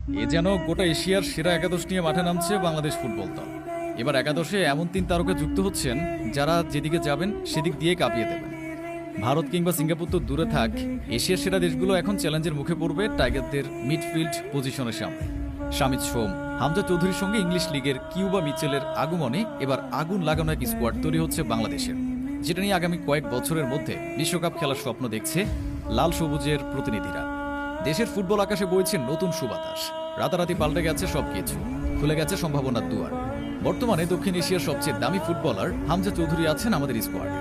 এ যেন গোটা এশিয়ার সেরা একাদশ নিয়ে মাঠে নামছে বাংলাদেশ ফুটবল দল। এবার একাদশে এমন 3 তারকা যুক্ত হচ্ছেন যারা যেদিকে যাবেন সেদিক দিয়ে কাঁপিয়ে দেবেন। ভারত কিংবা সিঙ্গাপুর তো দূরে থাক, এশিয়ার সেরা দেশগুলো এখন চ্যালেঞ্জের মুখে পড়বে টাইগারদের মিডফিল্ড পজিশনের সামনে। শামিদ সোম, হামজা চৌধুরীর সঙ্গে ইংলিশ লিগের কিউবা মিচেলের আগমনে এবার আগুন লাগানো এক স্কোয়াড তৈরি হচ্ছে বাংলাদেশের, যেটা নিয়ে আগামী কয়েক বছরের মধ্যে বিশ্বকাপ খেলার স্বপ্ন দেখছে লাল সবুজের প্রতিনিধিরা। দেশের ফুটবল আকাশে বইছে নতুন সুবাতাস, রাতারাতি পাল্টে গেছে সবকিছু, খুলে গেছে সম্ভাবনার দুয়ার। বর্তমানে দক্ষিণ এশিয়ার সবচেয়ে দামি ফুটবলার হামজা চৌধুরী আছেন আমাদের স্কোয়াডে।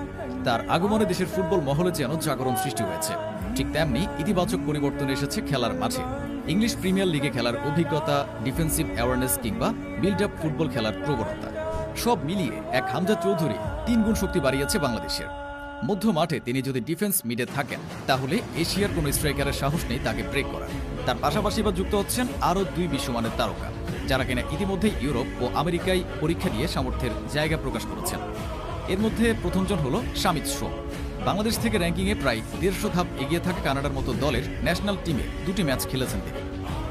তার আগমনে দেশের ফুটবল মহলে যেন জাগরণ সৃষ্টি হয়েছে। ঠিক তেমনি ইতিবাচক পরিবর্তন এসেছে খেলার মাঠে। ইংলিশ প্রিমিয়ার লিগে খেলার অভিজ্ঞতা, ডিফেন্সিভ অ্যাওয়ারনেস কিংবা বিল্ড আপ ফুটবল খেলার প্রবণতা, সব মিলিয়ে এক হামজা চৌধুরী 3 গুণ শক্তি বাড়িয়েছে বাংলাদেশের। মধ্য মাঠে তিনি যদি ডিফেন্স মিডে থাকেন, তাহলে এশিয়ার কোনো স্ট্রাইকারের সাহস নেই তাকে ব্রেক করার। তার পাশাপাশি বা যুক্ত হচ্ছেন আরও 2 বিশ্বমানের তারকা, যারা কিনা ইতিমধ্যেই ইউরোপ ও আমেরিকায় পরীক্ষা দিয়ে সামর্থ্যের জায়গা প্রকাশ করেছেন। এর মধ্যে প্রথমজন হল শামিদ সোম। বাংলাদেশ থেকে র্যাঙ্কিংয়ে প্রায় 150 ধাপ এগিয়ে থাকা কানাডার মতো দলের ন্যাশনাল টিমে 2টি ম্যাচ খেলেছেন তিনি।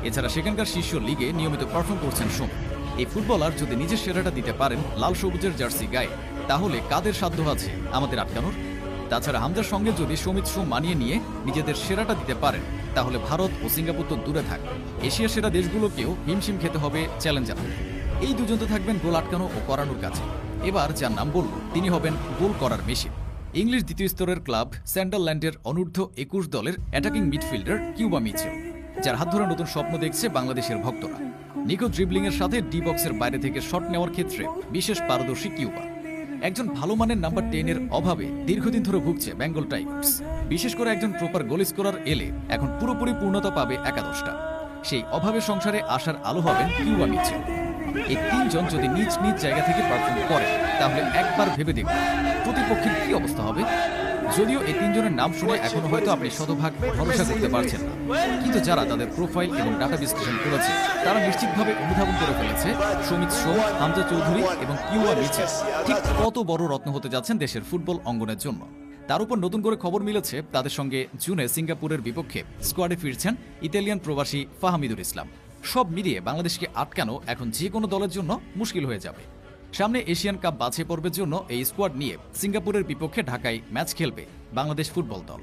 এছাড়া সেখানকার শীর্ষ লিগে নিয়মিত পারফর্ম করছেন সোম। এই ফুটবলার যদি নিজের সেরাটা দিতে পারেন লাল সবুজের জার্সি গায়ে, তাহলে কাদের সাধ্য আছে আমাদের আটকানোর? তাছাড়া হামজার সঙ্গে যদি শামিদ সোম মানিয়ে নিয়ে নিজেদের সেরাটা দিতে পারেন, তাহলে ভারত ও সিঙ্গাপুর তো দূরে থাক, এশিয়ার সেরা দেশগুলোকেও হিমশিম খেতে হবে চ্যালেঞ্জ জানাতে। এই দুজন তো থাকবেন গোল আটকানো ও করানোর কাছে। এবার যার নাম বলব, তিনি হবেন গোল করার মেশিন। ইংলিশ দ্বিতীয় স্তরের ক্লাব সান্ডারল্যান্ডের অনূর্ধ্ব 21 দলের অ্যাটাকিং মিডফিল্ডার কিউবা মিচেল, যার হাত ধরে নতুন স্বপ্ন দেখছে বাংলাদেশের ভক্তরা। নিখুঁত ড্রিবলিং এর সাথে ডি বক্সের বাইরে থেকে শট নেওয়ার ক্ষেত্রে বিশেষ পারদর্শী কিউবা। একজন ভালো মানের নাম্বার 10 এর অভাবে দীর্ঘদিন ধরে ভুগছে বেঙ্গল টাইগার্স। বিশেষ করে একজন প্রপার গোল স্কোরার এলে এখন পুরোপুরি পূর্ণতা পাবে একাদশটা। সেই অভাবের সংসারে আসার আলো হবেন কিউবা মিচেল। এই 3 জন যদি নিজ নিজ জায়গা থেকে পারফর্ম করে, তাহলে একবার ভেবে দেখুন প্রতিপক্ষের কি অবস্থা হবে। যদিও এই 3 জনের নাম শুনে এখনো হয়তো আপনি শতভাগ ভরসা করতে পারছেন না, কিন্তু যারা তাদের প্রোফাইল এবং ডাটা বিশ্লেষণ করেছে, তারা নিশ্চিতভাবে অনুধাবন করে ফেলেছে শামিদ সোম, হামজা চৌধুরী এবং কিউবা মিচেল ঠিক কত বড় রত্ন হতে যাচ্ছেন দেশের ফুটবল অঙ্গনের জন্য। তার উপর নতুন করে খবর মিলেছে তাদের সঙ্গে জুনে সিঙ্গাপুরের বিপক্ষে স্কোয়াডে ফিরছেন ইতালিয়ান প্রবাসী ফাহমিদুল ইসলাম। সব মিলিয়ে বাংলাদেশকে আটকানো এখন যে কোনো দলের জন্য মুশকিল হয়ে যাবে। সামনে এশিয়ান কাপ বাছাই পর্বের জন্য এই স্কোয়াড নিয়ে সিঙ্গাপুরের বিপক্ষে ঢাকায় ম্যাচ খেলবে বাংলাদেশ ফুটবল দল,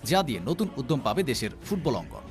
যা দিয়ে নতুন উদ্যম পাবে দেশের ফুটবল অঙ্গন।